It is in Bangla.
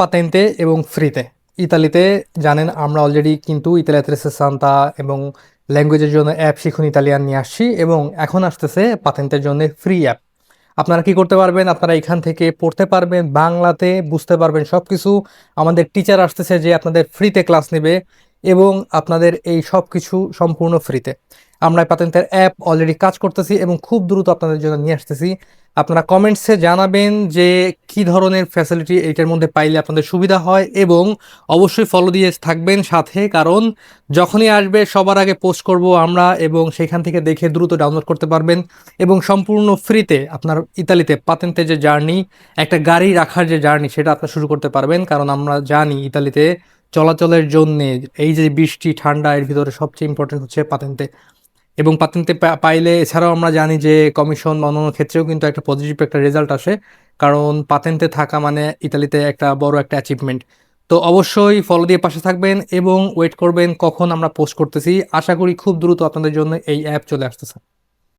পাতেন্তে এবং ফ্রিতে। ইতালিতে জানেন আমরা অলরেডি কিন্তু ইতালিয়াতে সান্তা এবং ল্যাঙ্গুয়েজের জন্য অ্যাপ শিখুন ইতালিয়ান নিয়ে আসছি, এবং এখন আসতেছে পাতেন্তের জন্য ফ্রি অ্যাপ। আপনারা কি করতে পারবেন, আপনারা এখান থেকে পড়তে পারবেন, বাংলাতে বুঝতে পারবেন সব কিছু। আমাদের টিচার আসতেছে যে আপনাদের ফ্রিতে ক্লাস নেবে, এবং আপনাদের এই সব কিছু সম্পূর্ণ ফ্রিতে। আমরা পাতেন্তের অ্যাপ অলরেডি কাজ করতেছি এবং খুব দ্রুত আপনাদের জন্য নিয়ে আসতেছি। আপনারা কমেন্টসে জানাবেন যে কি ধরনের ফ্যাসিলিটি এইটার মধ্যে পাইলে আপনাদের সুবিধা হয়, এবং অবশ্যই ফলো দিয়ে থাকবেন সাথে, কারণ যখনই আসবে সবার আগে পোস্ট করব আমরা, এবং সেখান থেকে দেখে দ্রুত ডাউনলোড করতে পারবেন। এবং সম্পূর্ণ ফ্রিতে আপনার ইতালিতে পাতেন্তে যে জার্নি, একটা গাড়ি রাখার যে জার্নি, সেটা আপনার শুরু করতে পারবেন। কারণ আমরা জানি ইতালিতে চলাচলের জন্যে এই যে বৃষ্টি ঠান্ডা এর ভিতরে সবচেয়ে ইম্পর্টেন্ট হচ্ছে পাতেন্তে। এবং পাতেন্তে পাইলে এছাড়াও আমরা জানি যে কমিশন বা অন্যান্য ক্ষেত্রেও কিন্তু একটা পজিটিভ একটা রেজাল্ট আসে, কারণ পাতেন্তে থাকা মানে ইতালিতে একটা বড় একটা অ্যাচিভমেন্ট। তো অবশ্যই ফলো দিয়ে পাশে থাকবেন এবং ওয়েট করবেন কখন আমরা পোস্ট করতেছি। আশা করি খুব দ্রুত আপনাদের জন্য এই অ্যাপ চলে আসতেছে।